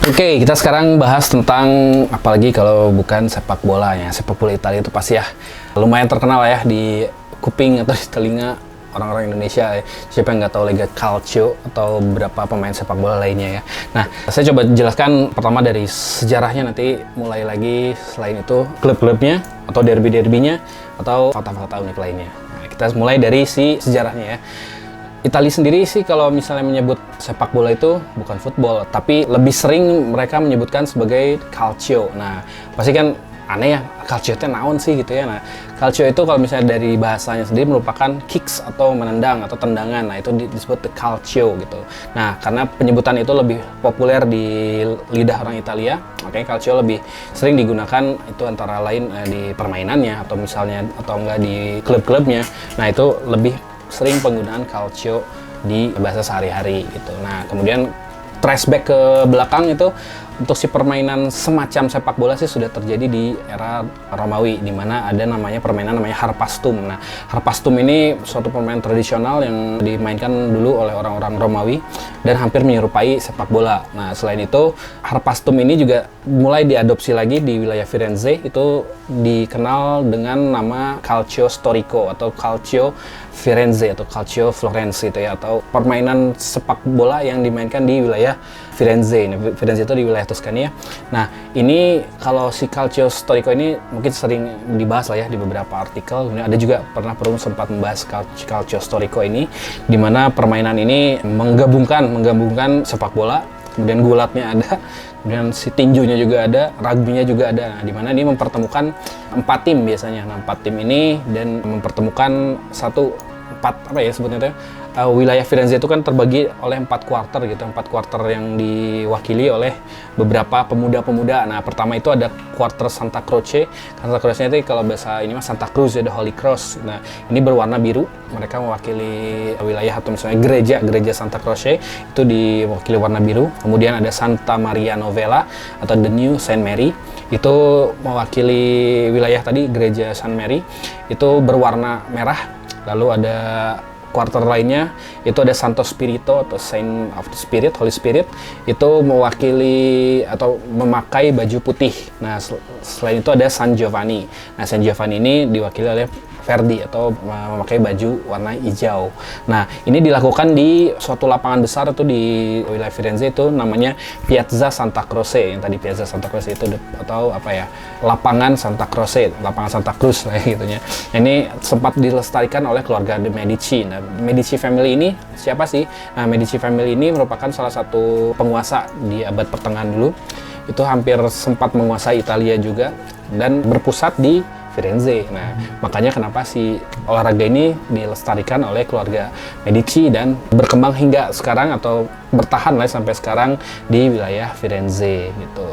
Oke, kita sekarang bahas tentang apalagi kalau bukan sepak bola ya. Sepak bola Italia itu pasti ya lumayan terkenal ya di kuping atau di telinga orang-orang Indonesia ya. Siapa yang nggak tahu Lega Calcio atau beberapa pemain sepak bola lainnya ya. Nah, saya coba jelaskan pertama dari sejarahnya, nanti mulai lagi selain itu klub-klubnya atau derby-derbynya atau fakta-fakta unik lainnya. Nah, kita mulai dari si sejarahnya ya. Italia sendiri sih kalau misalnya menyebut sepak bola itu bukan football, tapi lebih sering mereka menyebutkan sebagai calcio. Nah, pasti kan aneh ya, calcio itu naon sih gitu ya. Nah, calcio itu kalau misalnya dari bahasanya sendiri merupakan kicks atau menendang atau tendangan. Nah, itu disebut the calcio gitu. Nah, karena penyebutan itu lebih populer di lidah orang Italia, makanya calcio lebih sering digunakan itu antara lain di permainannya atau misalnya atau enggak di klub-klubnya. Nah, itu lebih sering penggunaan calcio di bahasa sehari-hari gitu. Nah, kemudian flashback ke belakang itu untuk si permainan semacam sepak bola sih sudah terjadi di era Romawi, di mana ada permainan namanya harpastum. Nah, harpastum ini suatu permainan tradisional yang dimainkan dulu oleh orang-orang Romawi dan hampir menyerupai sepak bola. Nah, selain itu harpastum ini juga mulai diadopsi lagi di wilayah Firenze, itu dikenal dengan nama calcio storico atau calcio Firenze atau calcio Florence gitu ya, atau permainan sepak bola yang dimainkan di wilayah Firenze. Nah, Firenze itu di wilayah Tuscania. Nah, ini kalau si calcio storico ini mungkin sering dibahas lah ya di beberapa artikel. Kemudian ada juga pernah sempat membahas calcio storico ini, di mana permainan ini menggabungkan sepak bola, kemudian gulatnya ada, kemudian si tinjunya juga ada, rugby-nya juga ada. Nah, di mana ini mempertemukan 4 tim biasanya. Nah, 4 tim ini dan mempertemukan wilayah Firenze itu kan terbagi oleh 4 kuarter gitu, 4 kuarter yang diwakili oleh beberapa pemuda-pemuda. Nah, pertama itu ada kuarter Santa Croce. Santa Croce itu kalau bahasa ini Santa Cruz ya, the Holy Cross. Nah, ini berwarna biru. Mereka mewakili wilayah atau misalnya gereja Santa Croce itu diwakili warna biru. Kemudian ada Santa Maria Novella atau the New Saint Mary, itu mewakili wilayah tadi gereja Saint Mary, itu berwarna merah. Lalu ada kuarter lainnya, itu ada Santo Spirito atau Saint of the Spirit, Holy Spirit, itu mewakili atau memakai baju putih. Nah, selain itu ada San Giovanni. Nah, San Giovanni ini diwakili oleh Verdi atau memakai baju warna hijau. Nah, ini dilakukan di suatu lapangan besar itu di wilayah Firenze, itu namanya Piazza Santa Croce. Yang tadi Piazza Santa Croce itu atau lapangan Santa Croce, lapangan Santa Cruz lah gitunya. Ini sempat dilestarikan oleh keluarga de Medici. Nah, Medici family ini siapa sih? Nah, Medici family ini merupakan salah satu penguasa di abad pertengahan dulu. Itu hampir sempat menguasai Italia juga dan berpusat di Firenze. Nah, makanya kenapa si olahraga ini dilestarikan oleh keluarga Medici dan berkembang hingga sekarang atau bertahan lah sampai sekarang di wilayah Firenze gitu.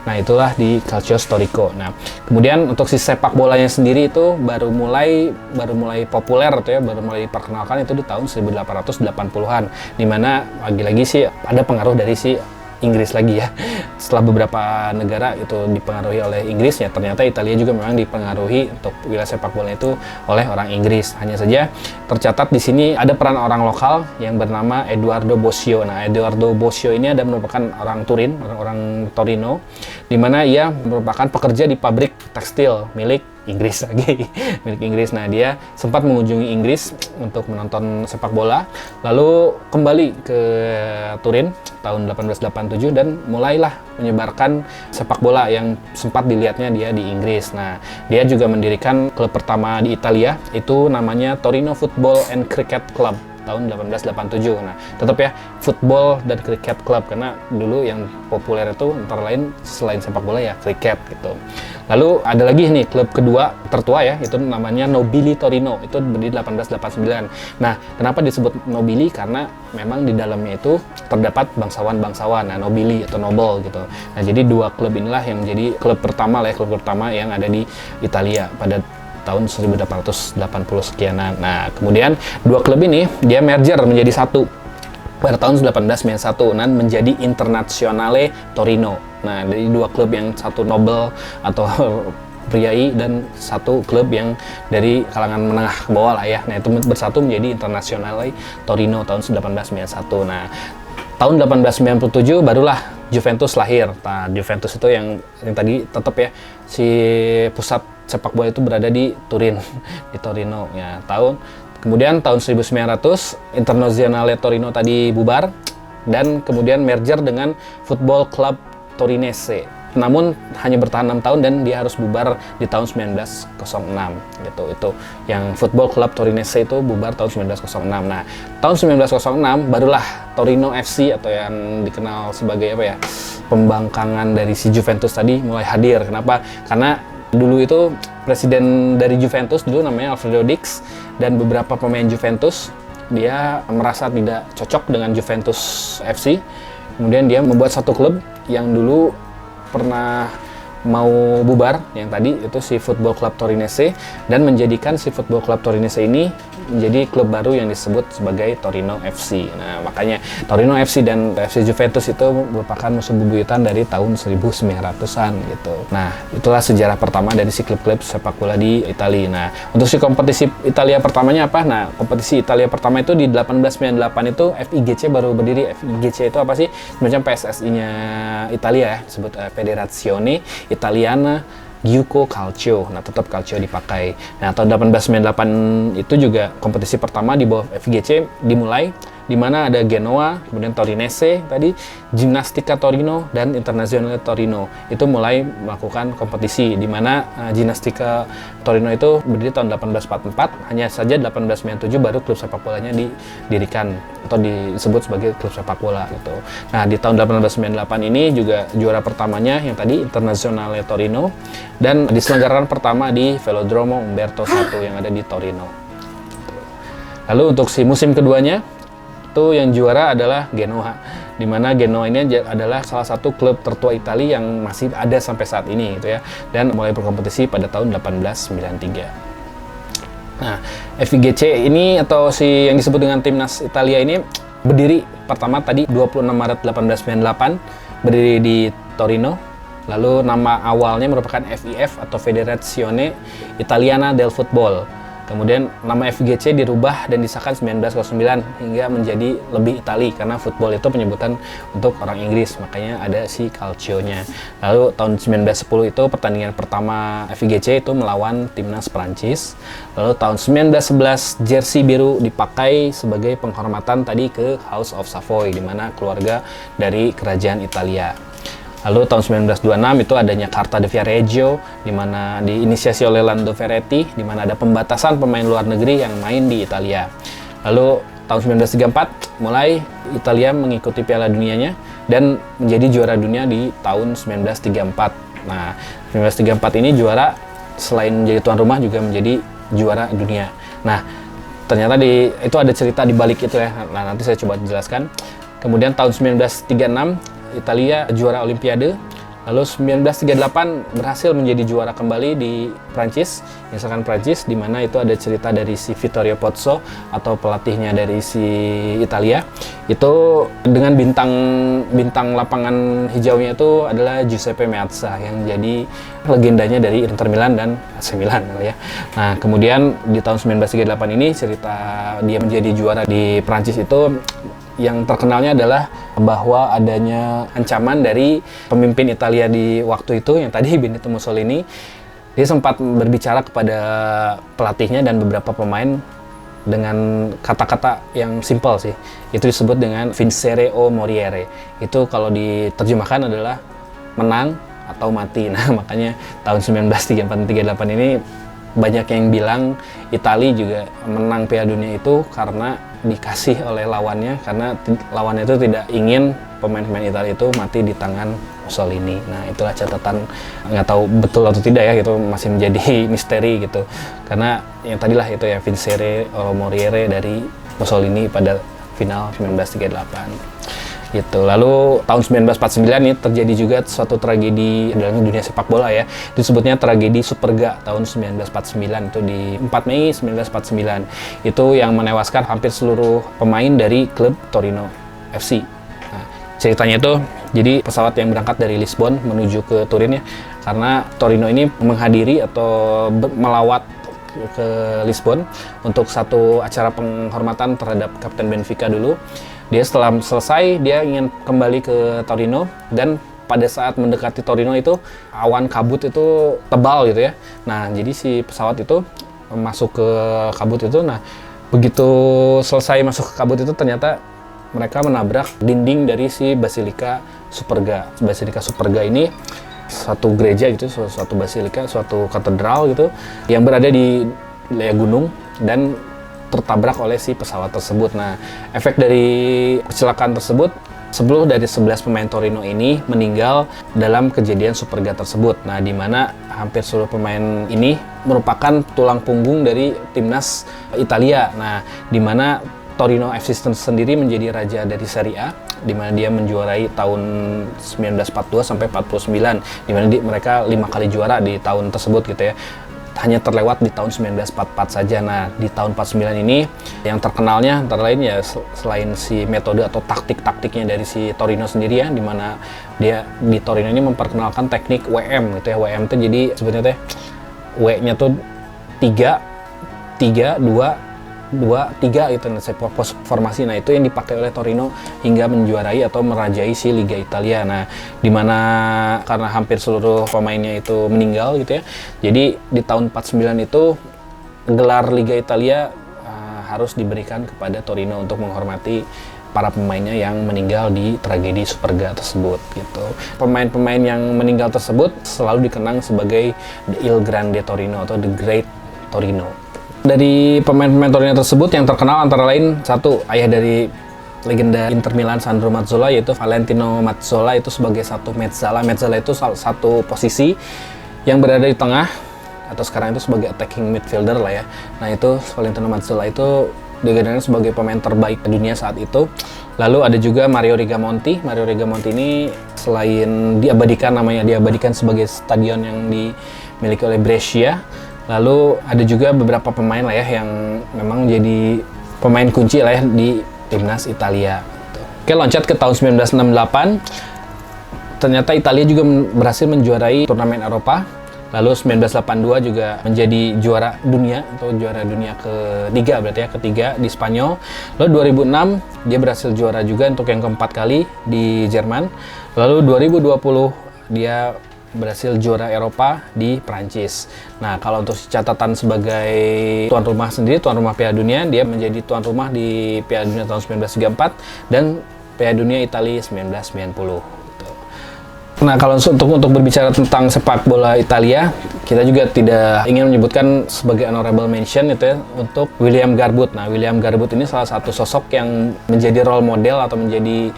Nah, itulah di calcio storico. Nah, kemudian untuk si sepak bolanya sendiri itu baru mulai populer atau ya baru mulai diperkenalkan itu di tahun 1880-an, di mana lagi-lagi sih ada pengaruh dari si Inggris lagi ya. Setelah beberapa negara itu dipengaruhi oleh Inggris ya, ternyata Italia juga memang dipengaruhi untuk wilayah sepak bola itu oleh orang Inggris. Hanya saja tercatat di sini ada peran orang lokal yang bernama Edoardo Bosio. Nah, Edoardo Bosio ini merupakan orang Turin, orang Torino, di mana ia merupakan pekerja di pabrik tekstil milik Inggris lagi, milik Inggris. Nah, dia sempat mengunjungi Inggris untuk menonton sepak bola, lalu kembali ke Turin tahun 1887 dan mulailah menyebarkan sepak bola yang sempat dilihatnya dia di Inggris. Nah, dia juga mendirikan klub pertama di Italia, itu namanya Torino Football and Cricket Club tahun 1887. Nah, tetap ya football dan cricket club, karena dulu yang populer itu antara lain selain sepak bola ya cricket gitu. Lalu ada lagi nih klub kedua tertua ya, itu namanya Nobili Torino, itu berdiri 1889. Nah, kenapa disebut Nobili? Karena memang di dalamnya itu terdapat bangsawan-bangsawan, nah Nobili atau noble gitu. Nah, jadi 2 klub inilah yang menjadi klub pertama yang ada di Italia pada tahun 1880 sekianan. Nah, kemudian 2 klub ini dia merger menjadi satu pada tahun 1891 dan menjadi Internazionale Torino. Nah, dari 2 klub yang satu nobel atau priai dan satu klub yang dari kalangan menengah ke bawah lah ya. Nah, itu bersatu menjadi Internazionale Torino tahun 1891. Nah, tahun 1897 barulah Juventus lahir. Nah, Juventus itu yang tadi tetap ya, si pusat sepak bola itu berada di Turin, di Torino ya. Kemudian tahun 1900 Internazionale Torino tadi bubar dan kemudian merger dengan Football Club Torinese. Namun hanya bertahan 6 tahun dan dia harus bubar di tahun 1906 gitu. Itu yang Football Club Torinese itu bubar tahun 1906. Nah, tahun 1906 barulah Torino FC atau yang dikenal sebagai apa ya, pembangkangan dari si Juventus tadi mulai hadir. Kenapa? Karena dulu itu presiden dari Juventus dulu namanya Alfredo Dix, dan beberapa pemain Juventus dia merasa tidak cocok dengan Juventus FC. Kemudian dia membuat satu klub yang dulu pernah mau bubar, yang tadi itu si Football Club Torinese, dan menjadikan si Football Club Torinese ini menjadi klub baru yang disebut sebagai Torino FC. Nah, makanya Torino FC dan FC Juventus itu merupakan musuh bebuyutan dari tahun 1900-an gitu. Nah, itulah sejarah pertama dari si klub-klub sepak bola di Italia. Nah, untuk si kompetisi Italia pertamanya apa? Nah, kompetisi Italia pertama itu di 1898 itu FIGC baru berdiri. FIGC itu apa sih? Semacam PSSI-nya Italia ya, disebut Federazione Italiana Giuoco Calcio. Nah, tetap Calcio dipakai. Nah, tahun 1898 itu juga kompetisi pertama di bawah FIGC dimulai, di mana ada Genoa, kemudian Torinese tadi, Ginnastica Torino, dan Internazionale Torino. Itu mulai melakukan kompetisi, di mana Ginnastica Torino itu berdiri tahun 1844, hanya saja 1897 baru klub sepak bolanya didirikan atau disebut sebagai klub sepak bola gitu. Nah, di tahun 1898 ini juga juara pertamanya yang tadi Internazionale Torino, dan diselenggarakan pertama di Velodromo Umberto I yang ada di Torino. Lalu untuk si musim keduanya itu yang juara adalah Genoa, di mana Genoa ini adalah salah satu klub tertua Italia yang masih ada sampai saat ini gitu ya, dan mulai berkompetisi pada tahun 1893. Nah, FIGC ini atau si yang disebut dengan Timnas Italia ini berdiri pertama tadi 26 Maret 1898, berdiri di Torino. Lalu nama awalnya merupakan FIF atau Federazione Italiana del Football. Kemudian nama FIGC dirubah dan disahkan 1909 hingga menjadi lebih Itali, karena football itu penyebutan untuk orang Inggris, makanya ada si Calcio-nya. Lalu tahun 1910 itu pertandingan pertama FIGC itu melawan timnas Prancis. Lalu tahun 1911 jersey biru dipakai sebagai penghormatan tadi ke House of Savoy, di mana keluarga dari kerajaan Italia. Lalu tahun 1926 itu adanya Carta de Viareggio, di mana diinisiasi oleh Lando Ferretti, di mana ada pembatasan pemain luar negeri yang main di Italia. Lalu tahun 1934 mulai Italia mengikuti Piala Dunianya dan menjadi juara dunia di tahun 1934. Nah, 1934 ini juara selain menjadi tuan rumah juga menjadi juara dunia. Nah, ternyata itu ada cerita di balik itu ya. Nah, nanti saya coba jelaskan. Kemudian tahun 1936 Italia juara Olimpiade, lalu 1938 berhasil menjadi juara kembali di Prancis, misalkan Prancis, di mana itu ada cerita dari si Vittorio Pozzo atau pelatihnya dari si Italia. Itu dengan bintang lapangan hijaunya itu adalah Giuseppe Meazza yang jadi legendanya dari Inter Milan dan AC Milan ya. Nah, kemudian di tahun 1938 ini cerita dia menjadi juara di Prancis itu yang terkenalnya adalah bahwa adanya ancaman dari pemimpin Italia di waktu itu yang tadi Benito Mussolini. Dia sempat berbicara kepada pelatihnya dan beberapa pemain dengan kata-kata yang simpel sih. Itu disebut dengan vincere o morire. Itu kalau diterjemahkan adalah menang atau mati. Nah, makanya tahun 1938 ini banyak yang bilang Italia juga menang Piala Dunia itu karena dikasih oleh lawannya, karena lawannya itu tidak ingin pemain-pemain Italia itu mati di tangan Mussolini. Nah, itulah catatan, nggak tahu betul atau tidak ya, gitu masih menjadi misteri gitu, karena yang tadilah itu ya vincere o morire dari Mussolini pada final 1938 gitu. Lalu tahun 1949 ini terjadi juga suatu tragedi dalam dunia sepak bola ya. Disebutnya tragedi Superga tahun 1949, itu di 4 Mei 1949. Itu yang menewaskan hampir seluruh pemain dari klub Torino FC. Nah, ceritanya itu jadi pesawat yang berangkat dari Lisbon menuju ke Turin ya. Karena Torino ini menghadiri atau melawat ke Lisbon untuk satu acara penghormatan terhadap Kapten Benfica dulu. Dia setelah selesai, dia ingin kembali ke Torino, dan pada saat mendekati Torino itu awan kabut itu tebal gitu ya. Nah, jadi si pesawat itu masuk ke kabut itu. Nah, begitu selesai masuk ke kabut itu ternyata mereka menabrak dinding dari si Basilika Superga. Basilika Superga ini suatu gereja gitu, suatu basilika, suatu katedral gitu yang berada di wilayah gunung dan tertabrak oleh si pesawat tersebut. Nah, efek dari kecelakaan tersebut, 10 dari 11 pemain Torino ini meninggal dalam kejadian Superga tersebut. Nah, di mana hampir seluruh pemain ini merupakan tulang punggung dari timnas Italia. Nah, di mana Torino FC sendiri menjadi raja dari Serie A, di mana dia menjuarai tahun 1942 sampai 49, di mana mereka 5 kali juara di tahun tersebut gitu ya. Hanya terlewat di tahun 1944 saja. Nah, di tahun 49 ini yang terkenalnya antara lain ya selain si metode atau taktik-taktiknya dari si Torino sendiri ya, di mana dia di Torino ini memperkenalkan teknik WM gitu ya. WM itu jadi sebenarnya W-nya tuh 3 2 2-3 gitu, formasi. Nah, itu yang dipakai oleh Torino hingga menjuarai atau merajai si Liga Italia. Nah, dimana karena hampir seluruh pemainnya itu meninggal gitu ya, jadi di tahun 49 itu gelar Liga Italia harus diberikan kepada Torino untuk menghormati para pemainnya yang meninggal di tragedi Superga tersebut gitu. Pemain-pemain yang meninggal tersebut selalu dikenang sebagai The Il Grande Torino atau The Great Torino. Dari pemain-pemain Torino tersebut yang terkenal antara lain, satu, ayah dari legenda Inter Milan Sandro Mazzola, yaitu Valentino Mazzola, itu sebagai satu mezzala. Mezzala itu satu posisi yang berada di tengah, atau sekarang itu sebagai attacking midfielder lah ya. Nah, itu Valentino Mazzola itu digadang sebagai pemain terbaik dunia saat itu. Lalu ada juga Mario Rigamonti. Mario Rigamonti ini selain diabadikan sebagai stadion yang dimiliki oleh Brescia, lalu ada juga beberapa pemain lah ya yang memang menjadi pemain kunci lah ya di timnas Italia. Oke, loncat ke tahun 1968. Ternyata Italia juga berhasil menjuarai turnamen Eropa. Lalu 1982 juga menjadi juara dunia atau juara dunia ketiga berarti ya, ketiga di Spanyol. Lalu 2006 dia berhasil juara juga untuk yang keempat kali di Jerman. Lalu 2020 dia berhasil juara Eropa di Prancis. Nah, kalau untuk catatan sebagai tuan rumah sendiri, tuan rumah Piala Dunia, dia menjadi tuan rumah di Piala Dunia tahun 1934 dan Piala Dunia Italia 1990. Nah, kalau untuk berbicara tentang sepak bola Italia, kita juga tidak ingin menyebutkan sebagai honorable mention itu ya untuk William Garbut. Nah, William Garbut ini salah satu sosok yang menjadi role model atau menjadi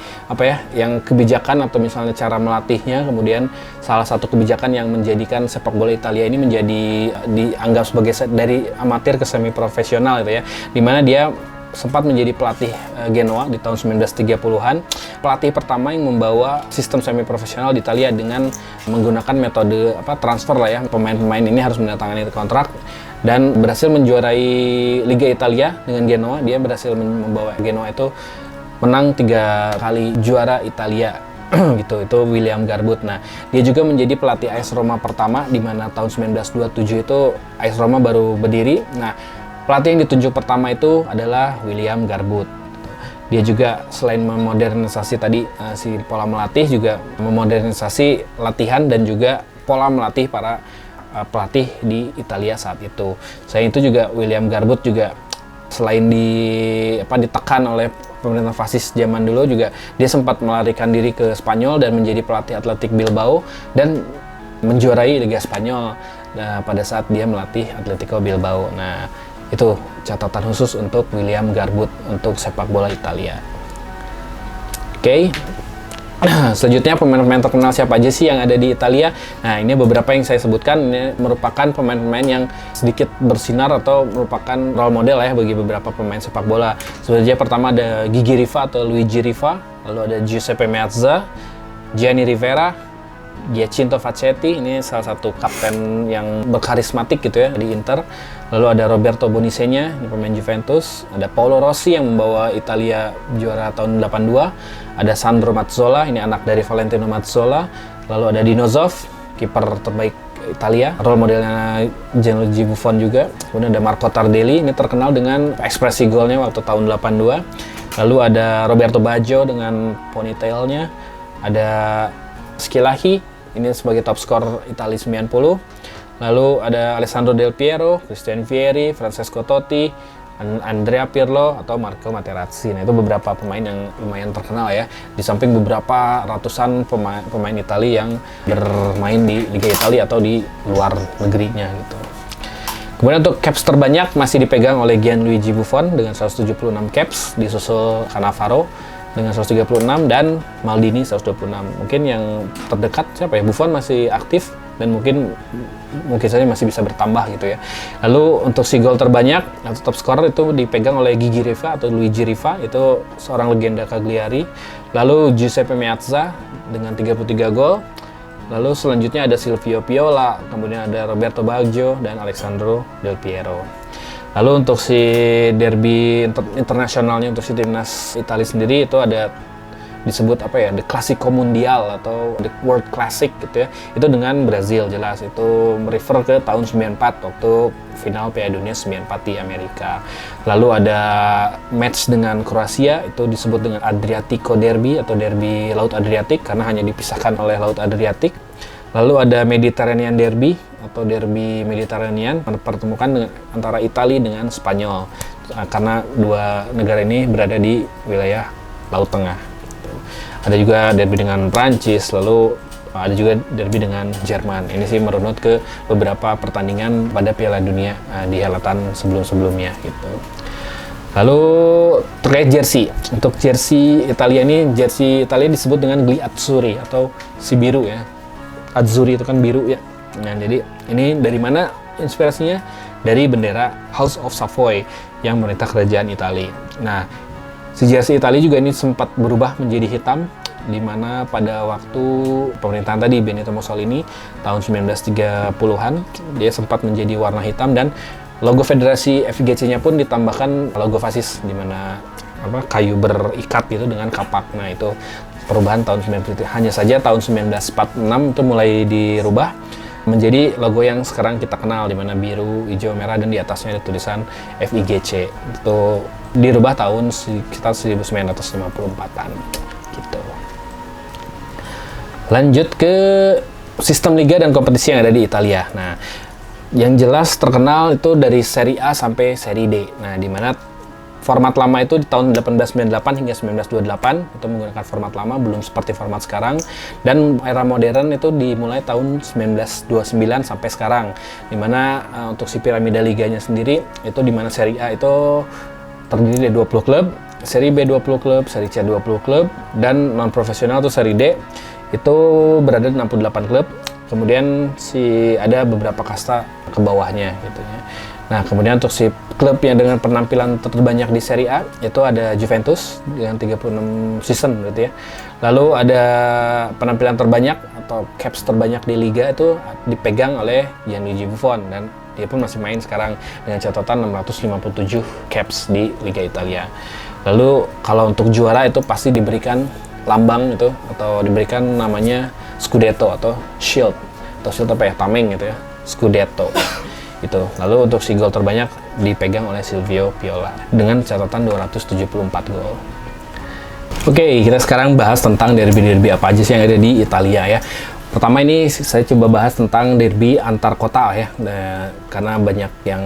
yang kebijakan atau misalnya cara melatihnya, kemudian salah satu kebijakan yang menjadikan sepak bola Italia ini menjadi dianggap sebagai dari amatir ke semi profesional gitu ya. Dimana dia sempat menjadi pelatih Genoa di tahun 1930-an. Pelatih pertama yang membawa sistem semi profesional di Italia dengan menggunakan metode transfer lah ya. Pemain-pemain ini harus menandatangani kontrak dan berhasil menjuarai Liga Italia dengan Genoa. Dia berhasil membawa Genoa itu menang 3 kali juara Italia. Gitu, itu William Garbut. Nah, dia juga menjadi pelatih AS Roma pertama di mana tahun 1927 itu AS Roma baru berdiri. Nah, pelatih yang ditunjuk pertama itu adalah William Garbut. Dia juga selain memodernisasi tadi si pola melatih, juga memodernisasi latihan dan juga pola melatih para pelatih di Italia saat itu. Selain itu juga William Garbut juga selain ditekan oleh pemerintah fasis zaman dulu, juga dia sempat melarikan diri ke Spanyol dan menjadi pelatih Athletic Bilbao dan menjuarai Liga Spanyol pada saat dia melatih Atletico Bilbao. Nah, itu catatan khusus untuk William Garbut untuk sepak bola Italia. Oke. Selanjutnya pemain-pemain terkenal siapa aja sih yang ada di Italia? Nah, ini beberapa yang saya sebutkan, ini merupakan pemain-pemain yang sedikit bersinar atau merupakan role model ya bagi beberapa pemain sepak bola. Sebenarnya pertama ada Gigi Riva atau Luigi Riva, lalu ada Giuseppe Meazza, Gianni Rivera, Giacinto Facchetti, ini salah satu kapten yang berkarismatik gitu ya di Inter. Lalu ada Roberto Bonisegna, ini pemain Juventus. Ada Paolo Rossi yang membawa Italia juara tahun 82. Ada Sandro Mazzola, ini anak dari Valentino Mazzola. Lalu ada Dino Zoff, kiper terbaik Italia, role modelnya Gianluigi Buffon juga. Kemudian ada Marco Tardelli, ini terkenal dengan ekspresi golnya waktu tahun 82. Lalu ada Roberto Baggio dengan ponytailnya, ada Schillaci, ini sebagai top skor Italia 90. Lalu ada Alessandro Del Piero, Christian Vieri, Francesco Totti, Andrea Pirlo atau Marco Materazzi. Nah, itu beberapa pemain yang lumayan terkenal ya. Di samping beberapa ratusan pemain Italia yang bermain di Liga Italia atau di luar negerinya gitu. Kemudian untuk caps terbanyak masih dipegang oleh Gianluigi Buffon dengan 176 caps, disusul Cannavaro dengan 136 dan Maldini 126. Mungkin yang terdekat siapa ya? Buffon masih aktif dan mungkin saja masih bisa bertambah gitu ya. Lalu untuk si gol terbanyak atau top scorer itu dipegang oleh Gigi Riva atau Luigi Riva, itu seorang legenda Cagliari. Lalu Giuseppe Meazza dengan 33 gol. Lalu selanjutnya ada Silvio Piola, kemudian ada Roberto Baggio dan Alessandro Del Piero. Lalu untuk si derby internasionalnya untuk si timnas Italia sendiri itu ada disebut apa ya, The Classico Mundial atau The World Classic gitu ya. Itu dengan Brazil, jelas itu merefer ke tahun 94 waktu final Piala Dunia 94 di Amerika. Lalu ada match dengan Kroasia, itu disebut dengan Adriatico Derby atau Derby Laut Adriatik karena hanya dipisahkan oleh Laut Adriatik. Lalu ada Mediterranean Derby atau Derby Mediterranean, mempertemukan dengan antara Italia dengan Spanyol karena dua negara ini berada di wilayah Laut Tengah. Ada juga derby dengan Prancis, lalu ada juga derby dengan Jerman. Ini sih merunut ke beberapa pertandingan pada Piala Dunia di helatan sebelum-sebelumnya gitu. Lalu terkait jersey, untuk jersey Italia ini, jersey Italia disebut dengan Gli Azzurri atau si biru ya. Azzurri itu kan biru ya. Nah, jadi ini dari mana inspirasinya? Dari bendera House of Savoy yang memerintah kerajaan Italia. Nah, si jersey Italia juga ini sempat berubah menjadi hitam, di mana pada waktu pemerintahan tadi Benito Mussolini tahun 1930-an dia sempat menjadi warna hitam dan logo federasi FIGC-nya pun ditambahkan logo fasis di mana kayu berikat gitu dengan kapak. Nah, itu perubahan tahun 1990. Hanya saja tahun 1946 itu mulai dirubah menjadi logo yang sekarang kita kenal di mana biru, hijau, merah dan di atasnya ada tulisan FIGC. Itu dirubah tahun sekitar 1954-an gitu. Lanjut ke sistem liga dan kompetisi yang ada di Italia. Nah, yang jelas terkenal itu dari Serie A sampai Serie D. Nah, di mana format lama itu di tahun 1898 hingga 1928 itu menggunakan format lama, belum seperti format sekarang. Dan era modern itu dimulai tahun 1929 sampai sekarang. Di mana untuk si piramida liganya sendiri itu di mana Serie A itu terdiri dari 20 klub, Serie B 20 klub, Serie C 20 klub, dan non profesional atau Serie D itu berada di 68 klub. Kemudian ada beberapa kasta ke bawahnya gitu ya. Nah, kemudian untuk si klub yang dengan penampilan terbanyak di Serie A itu ada Juventus dengan 36 season berarti ya. Lalu ada penampilan terbanyak atau caps terbanyak di liga itu dipegang oleh Gianluigi Buffon dan dia pun masih main sekarang dengan catatan 657 caps di Liga Italia. Lalu kalau untuk juara itu pasti diberikan lambang itu atau diberikan namanya Scudetto atau Shield apa ya, tameng gitu ya, Scudetto itu. Lalu untuk si gol terbanyak dipegang oleh Silvio Piola dengan catatan 274 gol. Oke, kita sekarang bahas tentang derby-derby apa aja sih yang ada di Italia ya. Pertama ini saya coba bahas tentang derby antar kota ya. Nah, karena banyak yang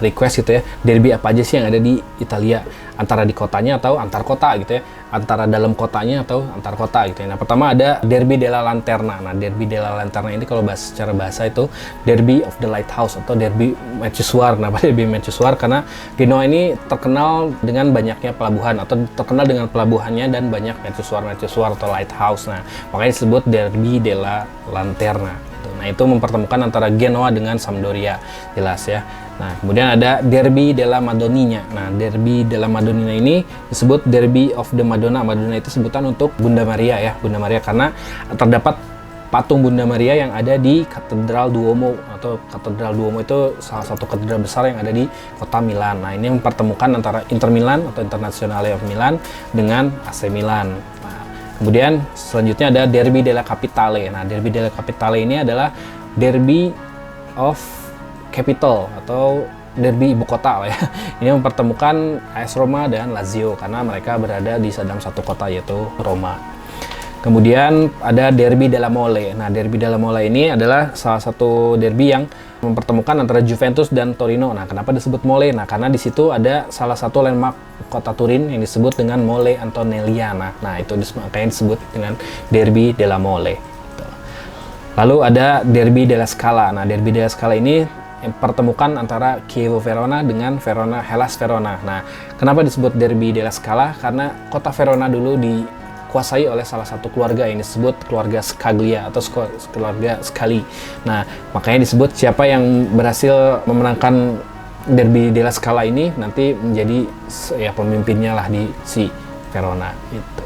request gitu ya, derby apa aja sih yang ada di Italia, antara di kotanya atau antar kota gitu ya, antara dalam kotanya atau antar kota gitu ya. Nah, pertama ada Derby della Lanterna. Nah, Derby della Lanterna ini kalau secara bahasa itu Derby of the Lighthouse atau Derby Mercusuar. Kenapa Derby Mercusuar? Karena Genoa ini terkenal dengan banyaknya pelabuhan atau terkenal dengan pelabuhannya dan banyak mercusuar atau lighthouse. Nah, makanya disebut Derby della Lanterna. Nah, itu mempertemukan antara Genoa dengan Sampdoria, jelas ya. Nah, kemudian ada Derby della Madonnina. Nah, Derby della Madonnina ini disebut Derby of the Madonna. Madonna itu sebutan untuk Bunda Maria ya, Bunda Maria, karena terdapat patung Bunda Maria yang ada di Katedral Duomo atau Katedral Duomo itu salah satu katedral besar yang ada di kota Milan. Nah, ini mempertemukan antara Inter Milan atau Internazionale of Milan dengan AC Milan. Kemudian selanjutnya ada Derby della Capitale. Nah, Derby della Capitale ini adalah derby of capital atau derby ibu kota lah ya. Ini mempertemukan AS Roma dan Lazio karena mereka berada di dalam satu kota yaitu Roma. Kemudian ada derby della Mole. Nah, derby della Mole ini adalah salah satu derby yang mempertemukan antara Juventus dan Torino. Nah, kenapa disebut Mole? Nah, karena di situ ada salah satu landmark kota Turin yang disebut dengan Mole Antonelliana. Nah, itu makanya disebut dengan derby della Mole. Lalu ada derby della Scala. Nah, derby della Scala ini yang pertemukan antara Chievo Verona dengan Verona Hellas Verona. Nah, kenapa disebut derby della Scala? Karena kota Verona dulu dikuasai oleh salah satu keluarga yang disebut keluarga Scaglia atau keluarga Scali. Nah, makanya disebut siapa yang berhasil memenangkan derby della Scala ini nanti menjadi ya pemimpinnya lah di si Verona itu.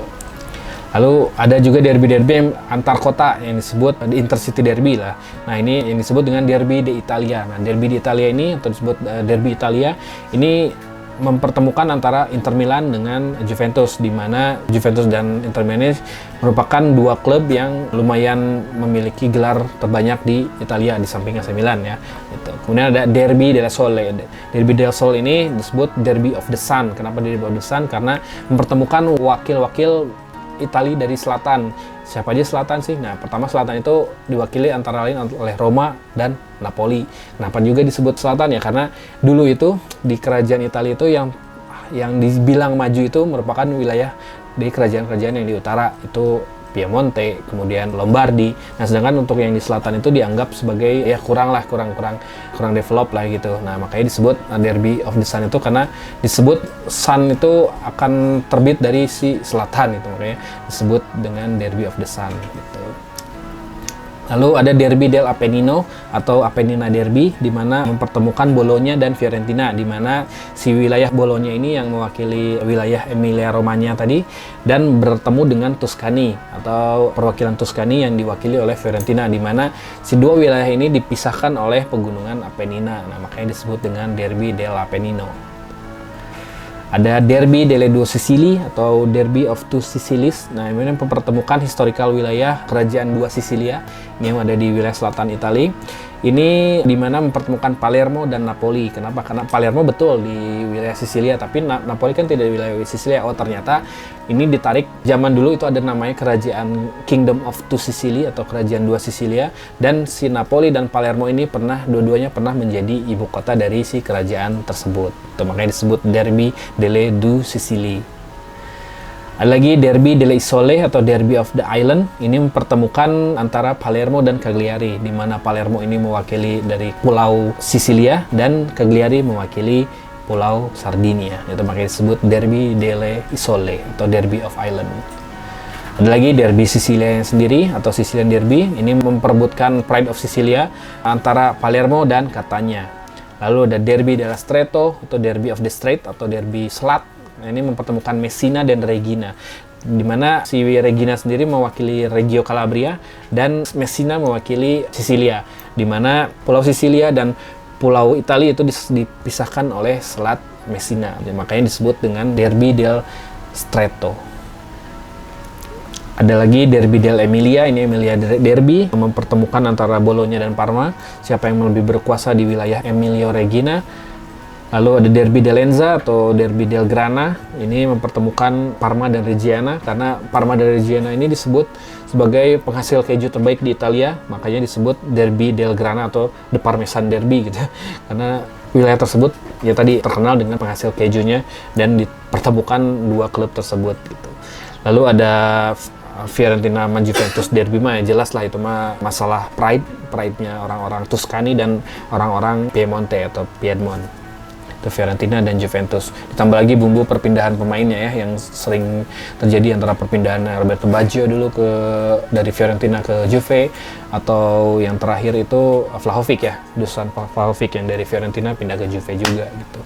Lalu ada juga derby-derby antar kota yang disebut intercity derby lah. Nah, ini yang disebut dengan derby d'Italia. Nah, derby d'Italia ini atau disebut derby Italia ini mempertemukan antara Inter Milan dengan Juventus, di mana Juventus dan Inter Milan ini merupakan dua klub yang lumayan memiliki gelar terbanyak di Italia di samping AC Milan ya. Gitu. Kemudian ada derby della Sole. Derby della Sole ini disebut derby of the Sun. Kenapa derby of the Sun? Karena mempertemukan wakil-wakil Italia dari selatan. Siapa aja selatan sih? Nah, pertama selatan itu diwakili antara lain oleh Roma dan Napoli. Kenapa juga disebut selatan ya? Karena dulu itu di kerajaan Italia itu yang dibilang maju itu merupakan wilayah di kerajaan-kerajaan yang di utara itu Piemonte, kemudian Lombardi. Nah, sedangkan untuk yang di selatan itu dianggap sebagai ya kurang develop lah gitu. Nah, makanya disebut derby of the Sun itu karena disebut Sun itu akan terbit dari si selatan itu, makanya disebut dengan derby of the Sun gitu. Lalu ada derby del Appennino atau Apennina Derby di mana mempertemukan Bologna dan Fiorentina, di mana si wilayah Bologna ini yang mewakili wilayah Emilia Romagna tadi dan bertemu dengan Tuscany atau perwakilan Tuscany yang diwakili oleh Fiorentina, di mana si dua wilayah ini dipisahkan oleh pegunungan Appennina. Nah, makanya disebut dengan derby del Appennino. Ada derby delle due Sicili atau derby of two Sicilies. Nah, ini mempertemukan historical wilayah kerajaan dua Sisilia ini yang ada di wilayah selatan Italia. Ini di mana mempertemukan Palermo dan Napoli. Kenapa? Karena Palermo betul di wilayah Sisilia, tapi Napoli kan tidak di wilayah Sisilia. Oh, ternyata ini ditarik zaman dulu itu ada namanya kerajaan Kingdom of Two Sicily atau kerajaan dua Sisilia, dan si Napoli dan Palermo ini dua-duanya pernah menjadi ibu kota dari si kerajaan tersebut. Itu makanya disebut derby delle due Sicily. Ada lagi derby delle Isole atau derby of the island. Ini mempertemukan antara Palermo dan Cagliari, di mana Palermo ini mewakili dari pulau Sisilia dan Cagliari mewakili pulau Sardinia. Itu makanya disebut derby delle Isole atau derby of island. Ada lagi derby Sisilia sendiri atau Sicilian derby. Ini memperebutkan Pride of Sicilia antara Palermo dan Catania. Lalu ada derby della Stretto atau derby of the Strait atau derby selat. Nah, ini mempertemukan Messina dan Regina, di mana si Regina sendiri mewakili Reggio Calabria dan Messina mewakili Sisilia, di mana Pulau Sisilia dan Pulau Italia itu dipisahkan oleh Selat Messina. Makanya disebut dengan derby del Stretto. Ada lagi derby del Emilia, ini Emilia derby mempertemukan antara Bologna dan Parma, siapa yang lebih berkuasa di wilayah Emilio Regina. Lalu ada derby del Enza atau derby del Grana, ini mempertemukan Parma dan Reggiana, karena Parma dan Reggiana ini disebut sebagai penghasil keju terbaik di Italia, makanya disebut derby del Grana atau the Parmesan derby gitu. Karena wilayah tersebut ya tadi terkenal dengan penghasil kejunya dan dipertemukan dua klub tersebut gitu. Lalu ada Fiorentina sama Juventus derby mah ya jelas lah, itu mah masalah pride-nya orang-orang Tuscany dan orang-orang Piemonte atau Piedmont. Itu Fiorentina dan Juventus. Ditambah lagi bumbu perpindahan pemainnya ya, yang sering terjadi antara perpindahan Roberto Baggio dulu dari Fiorentina ke Juve, atau yang terakhir itu Vlahovic ya, Dusan Vlahovic yang dari Fiorentina pindah ke Juve juga gitu.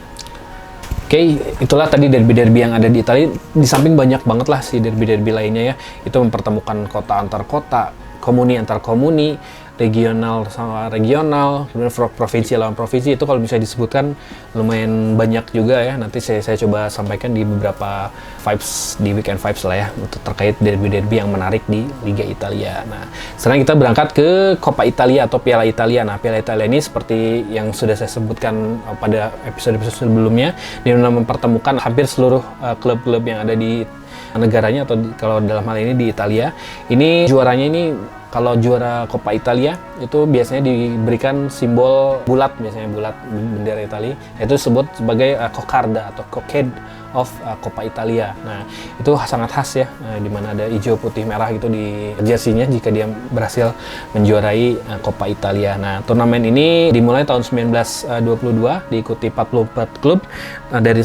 Oke, itulah tadi derby-derby yang ada di Italia. Di samping banyak banget lah si derby-derby lainnya ya. Itu mempertemukan kota antar kota, komuni antar komuni, regional sama regional, kemudian provinsi lawan provinsi, itu kalau bisa disebutkan lumayan banyak juga ya. Nanti saya coba sampaikan di beberapa vibes, di weekend vibes lah ya, untuk terkait derby-derby yang menarik di Liga Italia. Nah, sekarang kita berangkat ke Coppa Italia atau Piala Italia. Nah, Piala Italia ini seperti yang sudah saya sebutkan pada episode-episode sebelumnya, dia mempertemukan hampir seluruh klub-klub yang ada di negaranya, atau kalau dalam hal ini di Italia. Ini juaranya ini, kalau juara Coppa Italia itu biasanya diberikan simbol bulat, biasanya bulat bendera Italia, itu disebut sebagai Coccarda atau Cockade of Coppa Italia. Nah, itu sangat khas ya, di mana ada hijau putih merah gitu di jersey-nya jika dia berhasil menjuarai Coppa Italia. Nah, turnamen ini dimulai tahun 1922, diikuti 44 klub dari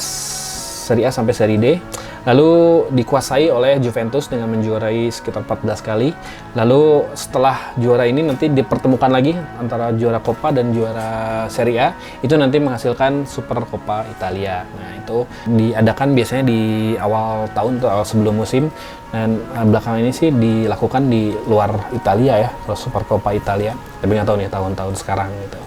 Serie A sampai Serie D. Lalu dikuasai oleh Juventus dengan menjuarai sekitar 14 kali. Lalu setelah juara ini nanti dipertemukan lagi antara juara Coppa dan juara Serie A. Itu nanti menghasilkan Super Coppa Italia. Nah, itu diadakan biasanya di awal tahun atau sebelum musim. Dan belakangan ini sih dilakukan di luar Italia ya, kalau Super Coppa Italia. Tapi nggak tahu nih tahun-tahun sekarang gitu.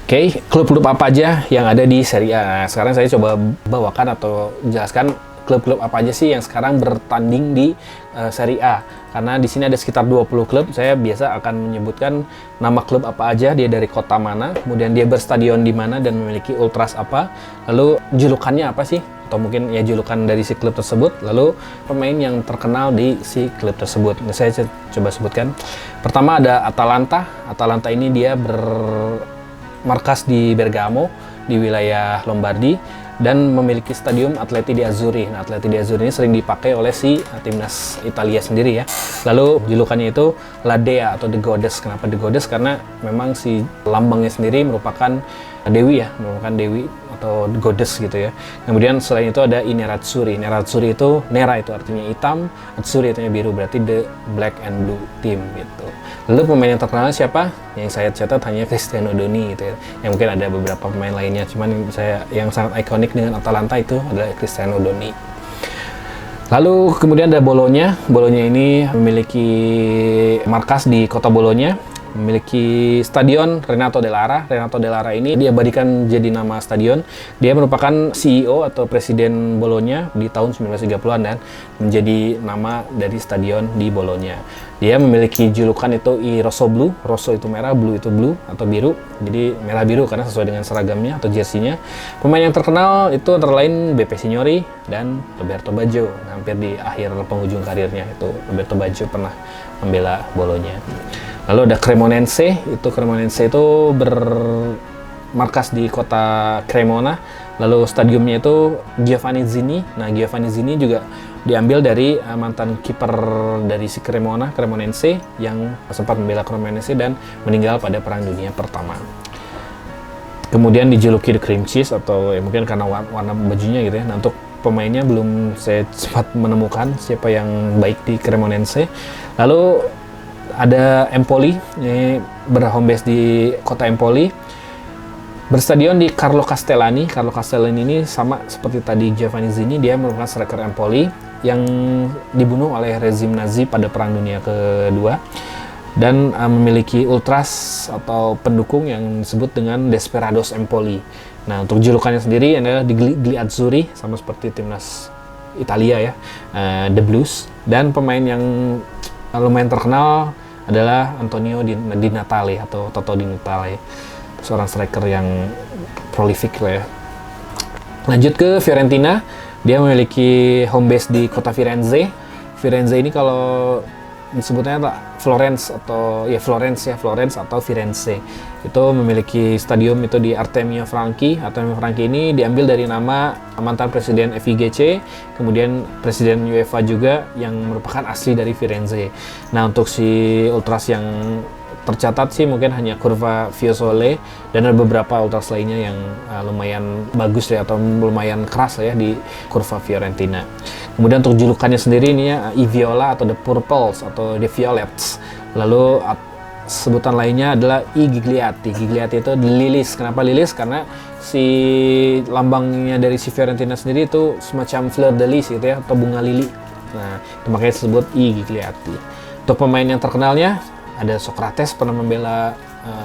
Oke, klub-klub apa aja yang ada di Serie A? Nah, sekarang saya coba bawakan atau jelaskan klub-klub apa aja sih yang sekarang bertanding di Serie A. Karena di sini ada sekitar 20 klub, saya biasa akan menyebutkan nama klub apa aja, dia dari kota mana, kemudian dia berstadion di mana dan memiliki ultras apa, lalu julukannya apa sih, atau mungkin ya julukan dari si klub tersebut, lalu pemain yang terkenal di si klub tersebut. Nah, saya coba sebutkan. Pertama ada Atalanta. Atalanta ini dia bermarkas di Bergamo, di wilayah Lombardi, dan memiliki stadium Atleti di Azzurri. Nah, Atleti di Azzurri ini sering dipakai oleh si timnas Italia sendiri ya. Lalu julukannya itu La Dea atau The Goddess. Kenapa The Goddess? Karena memang si lambangnya sendiri merupakan dewi ya, merupakan dewi atau goddess gitu ya. Kemudian selain itu ada I Nerazzurri. Nerazzurri itu, Nera itu artinya hitam, Azzurri artinya biru, berarti the black and blue team gitu. Lalu pemain yang terkenal siapa? Yang saya catat hanya Cristiano Doni gitu ya. Yang mungkin ada beberapa pemain lainnya, cuman yang sangat ikonik dengan Atalanta itu adalah Cristiano Doni. Lalu kemudian ada Bologna. Bologna ini memiliki markas di kota Bologna, memiliki stadion Renato Dell'Ara. Renato Dell'Ara ini diabadikan jadi nama stadion. Dia merupakan CEO atau presiden Bologna di tahun 1930-an dan menjadi nama dari stadion di Bologna. Dia memiliki julukan itu I Rosso Blu. Rosso itu merah, blue itu blue atau biru. Jadi merah biru karena sesuai dengan seragamnya atau jersey-nya. Pemain yang terkenal itu antara lain Beppe Signori dan Roberto Baggio. Hampir di akhir penghujung karirnya itu Roberto Baggio pernah membela Bologna. Lalu ada Cremonense. Cremonense itu bermarkas di kota Cremona. Lalu stadiumnya itu Giovanni Zini. Nah, Giovanni Zini juga diambil dari mantan kiper dari si Cremonense yang sempat membela Cremonense dan meninggal pada Perang Dunia Pertama. Kemudian dijuluki The Cream Cheese atau ya mungkin karena warna bajunya gitu ya. Nah, untuk pemainnya belum saya sempat menemukan siapa yang baik di Cremonense. Lalu ada Empoli, ini berhome base di kota Empoli. Berstadion di Carlo Castellani. Carlo Castellani ini sama seperti tadi Giovanni Zini, dia merupakan striker Empoli yang dibunuh oleh rezim Nazi pada Perang Dunia Kedua dan memiliki ultras atau pendukung yang disebut dengan Desperados Empoli. Nah, untuk julukannya sendiri adalah Gli Azzurri, sama seperti timnas Italia ya, The Blues. Dan pemain yang lumayan terkenal adalah Antonio Di Natale atau Toto Di Natale, seorang striker yang prolific lah ya. Lanjut ke Fiorentina, dia memiliki home base di kota Firenze. Firenze ini kalau disebutnya Florence atau Florence atau Firenze. Itu memiliki stadium itu di Artemio Franchi. Artemio Franchi ini diambil dari nama mantan presiden FIGC, kemudian presiden UEFA juga yang merupakan asli dari Firenze. Nah, untuk si ultras yang tercatat sih mungkin hanya Curva Fiesole dan ada beberapa ultras lainnya yang lumayan bagus ya atau lumayan keras ya di Curva Fiorentina. Kemudian untuk julukannya sendiri ini ya I Viola atau The Purples atau The Violets. Lalu sebutan lainnya adalah I Gigliati. Gigliati itu The Lilies. Kenapa Lilies? Karena si lambangnya dari si Fiorentina sendiri itu semacam fleur de lis gitu ya, atau bunga lili. Nah, itu makanya disebut I Gigliati. Untuk pemain yang terkenalnya ada Socrates pernah membela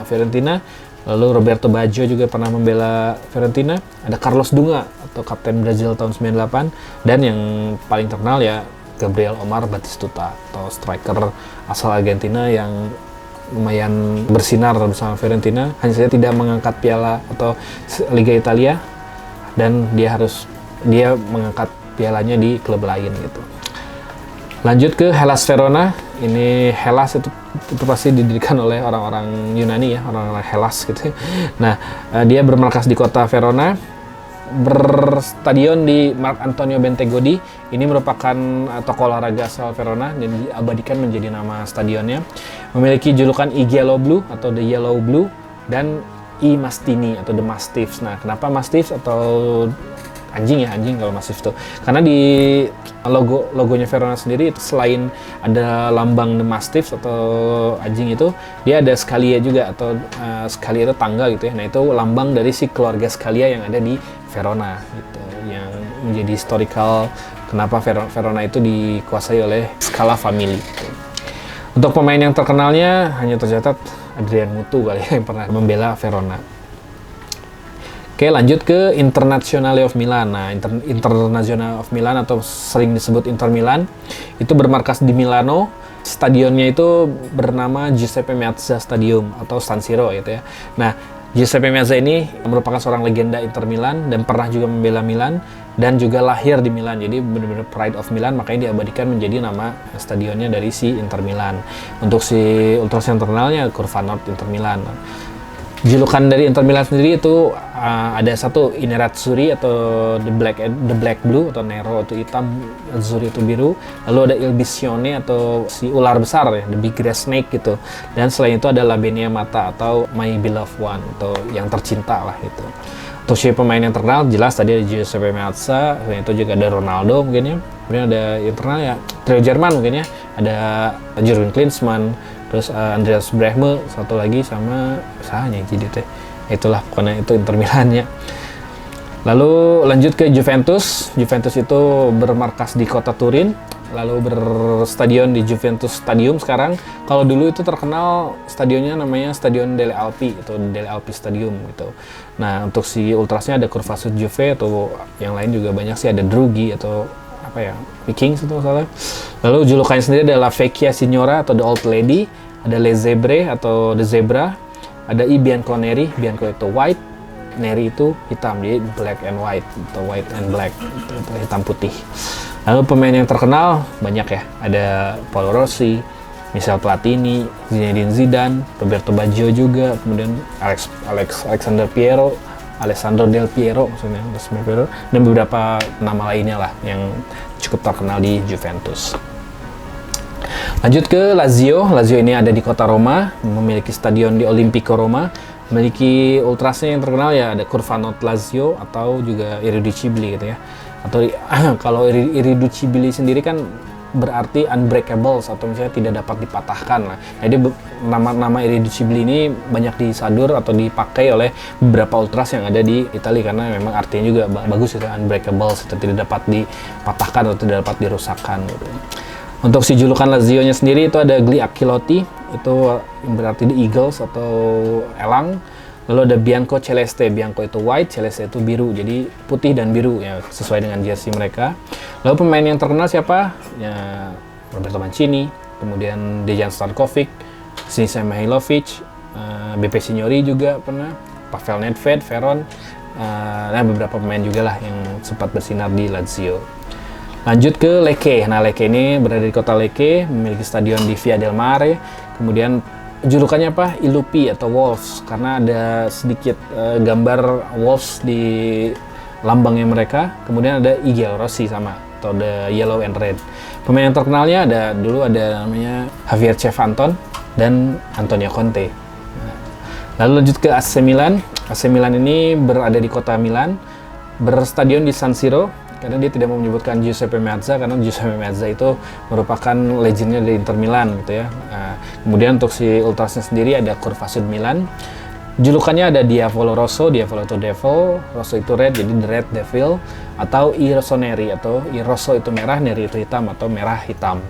Fiorentina, lalu Roberto Baggio juga pernah membela Fiorentina, ada Carlos Dunga atau kapten Brazil tahun 98, dan yang paling terkenal ya Gabriel Omar Batistuta atau striker asal Argentina yang lumayan bersinar bersama Fiorentina, hanya saja tidak mengangkat piala atau Liga Italia, dan dia mengangkat pialanya di klub lain gitu. Lanjut ke Hellas Verona. Ini Hellas itu pasti didirikan oleh orang-orang Yunani ya, orang-orang Hellas gitu. Nah, dia bermarkas di kota Verona, berstadion di Marc Antonio Bentegodi. Ini merupakan toko olahraga asal Verona dan diabadikan menjadi nama stadionnya. Memiliki julukan I Yellow Blue atau The Yellow Blue dan I Mastini atau The Mastiffs. Nah, kenapa Mastiffs atau anjing kalau Mastiff tuh? Karena di logonya Verona sendiri itu selain ada lambang The Mastiffs atau anjing itu, dia ada Scalia juga atau Scalia itu tangga gitu ya. Nah, itu lambang dari si keluarga Scalia yang ada di Verona gitu, yang menjadi historical kenapa Verona itu dikuasai oleh Scala Family gitu. Untuk pemain yang terkenalnya hanya tercatat Adrian Mutu kali ya, yang pernah membela Verona. Oke, lanjut ke Internazionale of Milan. Nah, Internazionale of Milan atau sering disebut Inter Milan itu bermarkas di Milano. Stadionnya itu bernama Giuseppe Meazza Stadium atau San Siro gitu ya. Nah, Giuseppe Meazza ini merupakan seorang legenda Inter Milan dan pernah juga membela Milan dan juga lahir di Milan. Jadi benar-benar pride of Milan, makanya diabadikan menjadi nama stadionnya dari si Inter Milan. Untuk si ultras yang terkenalnya Curva Nord Inter Milan. Julukan dari Inter Milan sendiri itu ada satu I Nerazzurri atau the black blue atau Nero itu hitam, Azzurri itu biru. Lalu ada Il Biscione atau si ular besar ya, the biggest snake gitu. Dan selain itu ada La Mata atau My Beloved One atau yang tercinta lah gitu. Untuk si pemain yang terkenal jelas tadi ada Giuseppe Meazza, selain itu juga ada Ronaldo mungkin ya. Kemudian ada yang terkenal ya trio Jerman mungkin ya, ada Jurgen Klinsmann, terus Andreas Brehme, satu lagi sama sahanya jadi teh. Itulah pokoknya itu Inter Milan ya. Lalu lanjut ke Juventus. Juventus itu bermarkas di kota Turin, lalu berstadion di Juventus Stadium sekarang. Kalau dulu itu terkenal stadionnya namanya Stadion delle Alpi atau Delle Alpi Stadium gitu. Nah, untuk si ultrasnya ada Curva Sud Juve atau yang lain juga banyak sih, ada Drughi atau apa ya, Vikings itu masalah. Lalu julukannya sendiri adalah Vecchia Signora atau The Old Lady, ada Le Zebre atau The Zebra, ada I Bianco Neri, Bianco itu white, Neri itu hitam, jadi black and white atau white and black, itu hitam putih. Lalu pemain yang terkenal banyak ya, ada Paolo Rossi, Michel Platini, Zinedine Zidane, Roberto Baggio juga, kemudian Alessandro Del Piero maksudnya, dan beberapa nama lainnya lah yang cukup terkenal di Juventus. Lanjut ke Lazio. Lazio ini ada di kota Roma, memiliki stadion di Olimpico Roma, memiliki ultrasnya yang terkenal ya ada Curva Nord Lazio atau juga Irreducibili gitu ya. Atau kalau Irreducibili sendiri kan berarti unbreakables atau misalnya tidak dapat dipatahkan lah. Jadi nama Irreducibili ini banyak disadur atau dipakai oleh beberapa ultras yang ada di Italia karena memang artinya juga bagus itu, unbreakables, itu tidak dapat dipatahkan atau tidak dapat dirusakkan gitu. Untuk si julukan Lazio-nya sendiri itu ada Gli Aquiloti, itu berarti the Eagles atau elang. Lalu ada Bianco Celeste, Bianco itu white, Celeste itu biru, jadi putih dan biru ya sesuai dengan jersey mereka. Lalu pemain yang terkenal siapa? Ya Roberto Mancini, kemudian Dejan Stankovic, Sinisa Mihailovic, BP Signori juga pernah, Pavel Nedved, Veron, dan beberapa pemain juga lah yang sempat bersinar di Lazio. Lanjut ke Lecce. Nah, Lecce ini berada di kota Lecce, memiliki stadion di Via del Mare. Kemudian julukannya apa? I Lupi atau Wolves, karena ada sedikit gambar Wolves di lambangnya mereka. Kemudian ada I Giallorossi sama, atau The Yellow and Red. Pemain yang terkenalnya dulu ada namanya Javier Cefanton dan Antonio Conte. Lalu lanjut ke AC Milan. AC Milan ini berada di kota Milan, berstadion di San Siro. Karena dia tidak mau menyebutkan Giuseppe Meazza karena Giuseppe Meazza itu merupakan legendnya dari Inter Milan gitu ya. Nah, kemudian untuk si ultrasnya sendiri ada Curva Sud Milan. Julukannya ada Diavolo Rosso, Diavolo itu Devil, Rosso itu Red, jadi The Red Devil, atau I Rossoneri atau I Rosso itu merah, Neri itu hitam atau merah hitam.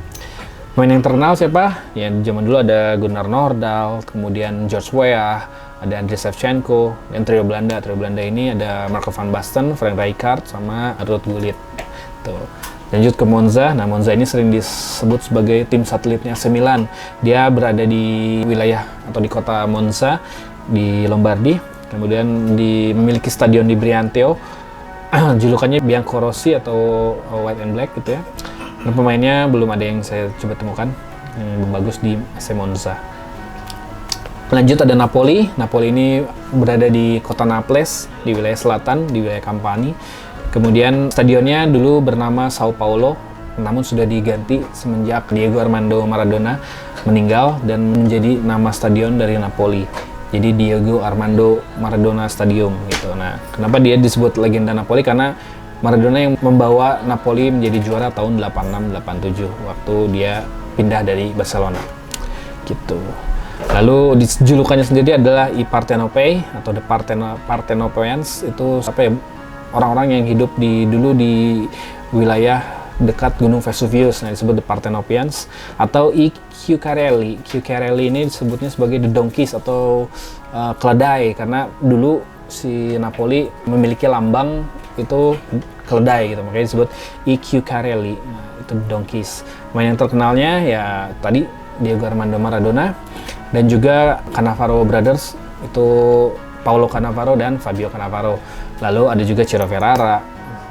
Pemain yang terkenal siapa? Ya di zaman dulu ada Gunnar Nordahl, kemudian George Weah, ada Andriy Shevchenko, dan trio Belanda. Trio Belanda ini ada Marco van Basten, Frank Rijkaard, sama Ruud Gullit. Tuh. Lanjut ke Monza. Nah, Monza ini sering disebut sebagai tim satelitnya AC Milan. Dia berada di wilayah atau di kota Monza di Lombardi. Kemudian memiliki stadion di Brianteo. Julukannya Biancorossi atau White and Black gitu ya. Dan pemainnya belum ada yang saya coba temukan yang bagus di AC Monza. Lanjut ada Napoli. Napoli ini berada di kota Naples, di wilayah selatan, di wilayah Campania. Kemudian stadionnya dulu bernama Sao Paulo, namun sudah diganti semenjak Diego Armando Maradona meninggal dan menjadi nama stadion dari Napoli. Jadi Diego Armando Maradona Stadium gitu. Nah, kenapa dia disebut legenda Napoli? Karena Maradona yang membawa Napoli menjadi juara tahun 86-87 waktu dia pindah dari Barcelona. Gitu. Lalu julukannya sendiri adalah I Partenopei atau The Partenopeans. Itu apa ya? Orang-orang yang hidup dulu di wilayah dekat Gunung Vesuvius, nah disebut The Partenopeans, atau I Cuccarelli. Cuccarelli ini disebutnya sebagai The Donkeys atau keledai, karena dulu si Napoli memiliki lambang itu keledai gitu, makanya disebut I Cuccarelli. Nah, itu The Donkeys. Pemain yang terkenalnya ya tadi Diego Armando Maradona dan juga Cannavaro Brothers, itu Paulo Cannavaro dan Fabio Cannavaro. Lalu ada juga Ciro Ferrara.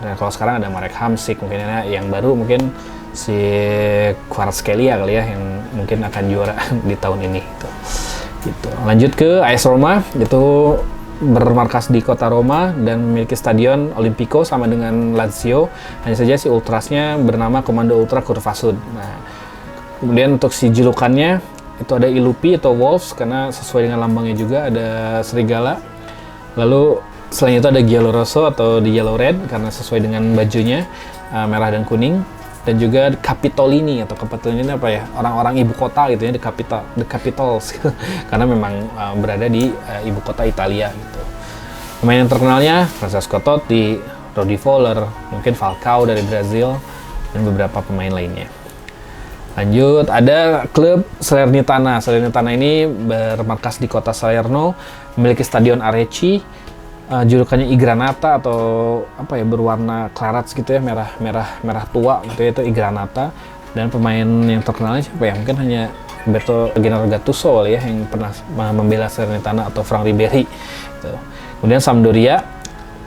Dan kalau sekarang ada Marek Hamsik, mungkin yang baru mungkin si Kvaratskhelia kali ya, yang mungkin akan juara di tahun ini gitu. Lanjut ke AS Roma, itu bermarkas di kota Roma dan memiliki stadion Olimpico sama dengan Lazio. Hanya saja si ultrasnya bernama Komando Ultra Curva Sud. Nah, kemudian untuk si julukannya itu ada Ilupi atau Wolves karena sesuai dengan lambangnya juga ada serigala. Lalu selain itu ada Giallorosso atau di Yellow Red karena sesuai dengan bajunya merah dan kuning. Dan juga Capitolini atau Capitolini apa ya, orang-orang ibu kota gitu ya, the capitals karena memang berada di ibu kota Italia gitu. Pemain yang terkenalnya Francesco Totti, Rudi Voller, mungkin Falcao dari Brazil dan beberapa pemain lainnya. Lanjut ada klub Salernitana. Salernitana ini bermarkas di kota Salerno, memiliki stadion Areci. Julukannya I Granata atau apa ya, berwarna clarats gitu ya, merah tua gitu ya, itu I Granata. Dan pemain yang terkenalnya siapa ya, mungkin hanya Roberto Gennaro Gattuso ya yang pernah membela Salernitana, atau Franck Ribéry gitu. Kemudian Sampdoria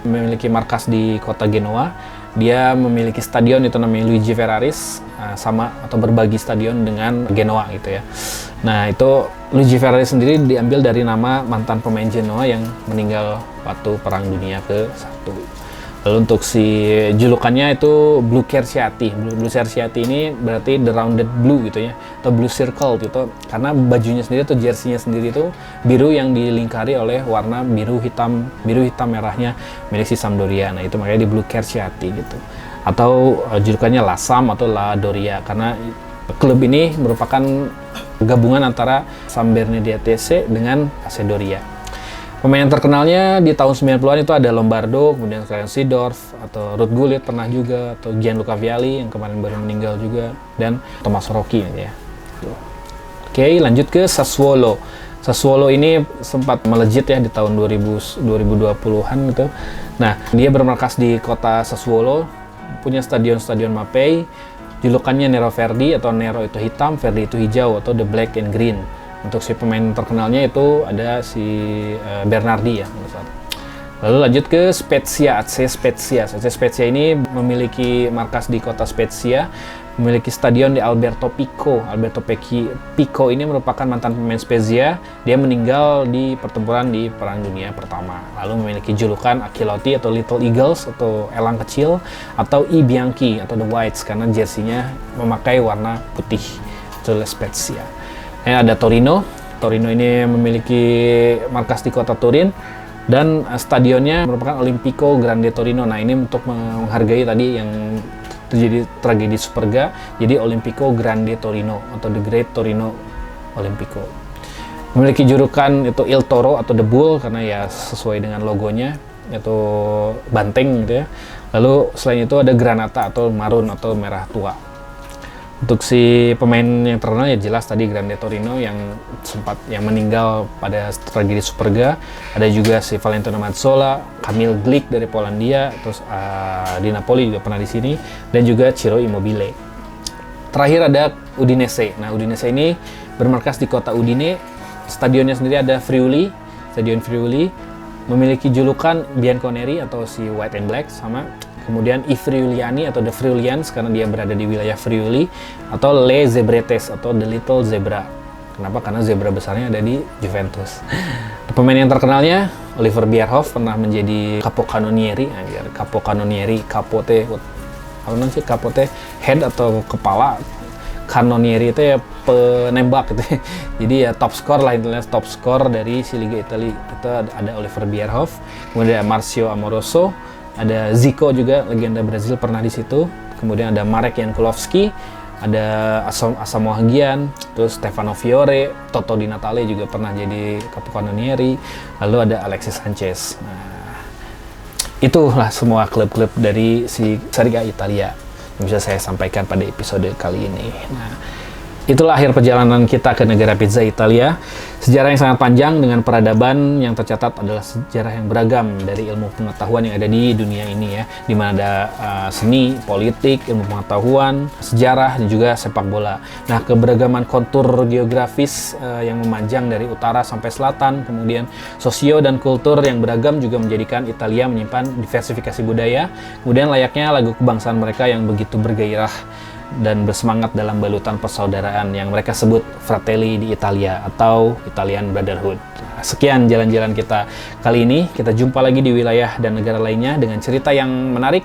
memiliki markas di kota Genoa. Dia memiliki stadion itu namanya Luigi Ferraris, sama atau berbagi stadion dengan Genoa gitu ya. Nah, itu Luigi Ferraris sendiri diambil dari nama mantan pemain Genoa yang meninggal waktu Perang Dunia ke-1. Lalu untuk si julukannya itu Blue Cerciati. Blue Cerciati ini berarti the rounded blue gitu ya, atau blue circle gitu. Karena bajunya sendiri atau jersey-nya sendiri itu biru yang dilingkari oleh warna biru hitam merahnya milik si Sampdoria. Nah, itu makanya di Blue Cerciati gitu. Atau julukannya La Sam atau La Doria karena klub ini merupakan gabungan antara San Bernardino dengan Sampdoria. Pemain yang terkenalnya di tahun 90-an itu ada Lombardo, kemudian Clarence Seedorf, atau Ruud Gullit pernah juga, atau Gianluca Vialli yang kemarin baru meninggal juga, dan Thomas Rocchi ya. Oke, lanjut ke Sassuolo. Sassuolo ini sempat melejit ya di tahun 2020-an gitu. Nah, dia bermarkas di kota Sassuolo, punya stadion Mapei, julukannya Nero Verdi atau Nero itu hitam, Verdi itu hijau atau The Black and Green. Untuk si pemain terkenalnya itu ada si Bernardi ya. Lalu lanjut ke Spezia, AC Spezia. AC Spezia ini memiliki markas di kota Spezia, memiliki stadion di Alberto Pico. Alberto Pico ini merupakan mantan pemain Spezia. Dia meninggal di pertempuran di Perang Dunia Pertama. Lalu memiliki julukan Aquilotti atau Little Eagles atau elang kecil, atau I Bianchi atau The Whites karena jersinya memakai warna putih. Itu Spezia. Ada Torino. Torino ini memiliki markas di kota Turin dan stadionnya merupakan Olimpico Grande Torino. Nah, ini untuk menghargai tadi yang terjadi tragedi Superga, jadi Olimpico Grande Torino atau The Great Torino Olimpico. Memiliki julukan itu Il Toro atau The Bull karena ya sesuai dengan logonya, itu banteng gitu ya. Lalu selain itu ada Granata atau marun atau merah tua. Untuk si pemain yang terkenal ya jelas tadi Grande Torino yang meninggal pada tragedi Superga. Ada juga si Valentino Mazzola, Kamil Glik dari Polandia, terus di Napoli juga pernah di sini, dan juga Ciro Immobile. Terakhir ada Udinese. Nah, Udinese ini bermarkas di kota Udine. Stadionnya sendiri ada Friuli, Stadion Friuli, memiliki julukan Bianconeri atau si White and Black, sama kemudian I Friuliani atau The Friulians karena dia berada di wilayah Friuli, atau Le Zebretes atau The Little Zebra. Kenapa? Karena zebra besarnya ada di Juventus. Pemain yang terkenalnya Oliver Bierhoff, pernah menjadi capocannonieri, capote head atau kepala. Cannonieri itu ya penembak gitu. Jadi ya top skor lah, intinya top skor dari si Liga Italia. Itu ada Oliver Bierhoff, kemudian ada Marcio Amoroso, ada Zico juga, legenda Brazil pernah di situ. Kemudian ada Marek Jankulovski, ada Asamoah Gyan, terus Stefano Fiore, Toto Di Natale juga pernah jadi capocannonieri. Lalu ada Alexis Sanchez. Nah, itulah semua klub-klub dari si Serie A Italia yang bisa saya sampaikan pada episode kali ini. Nah, itulah akhir perjalanan kita ke negara pizza Italia. Sejarah yang sangat panjang dengan peradaban yang tercatat adalah sejarah yang beragam dari ilmu pengetahuan yang ada di dunia ini ya, di mana ada seni, politik, ilmu pengetahuan, sejarah, dan juga sepak bola. Nah, keberagaman kontur geografis yang memanjang dari utara sampai selatan, kemudian sosio dan kultur yang beragam juga menjadikan Italia menyimpan diversifikasi budaya, kemudian layaknya lagu kebangsaan mereka yang begitu bergairah dan bersemangat dalam balutan persaudaraan yang mereka sebut Fratelli di Italia atau Italian Brotherhood. Sekian jalan-jalan kita kali ini. Kita jumpa lagi di wilayah dan negara lainnya dengan cerita yang menarik.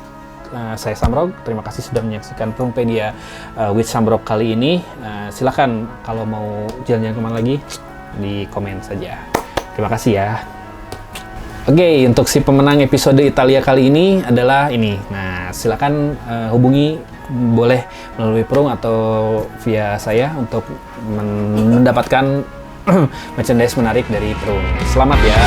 Saya Samrog, terima kasih sudah menyaksikan Prungpedia with Samrog kali ini. Silahkan kalau mau jalan-jalan kemana lagi, di komen saja. Terima kasih ya. Oke, untuk si pemenang episode Italia kali ini adalah ini. Nah, silakan hubungi boleh melalui Prung atau via saya untuk mendapatkan merchandise menarik dari Prung. Selamat ya!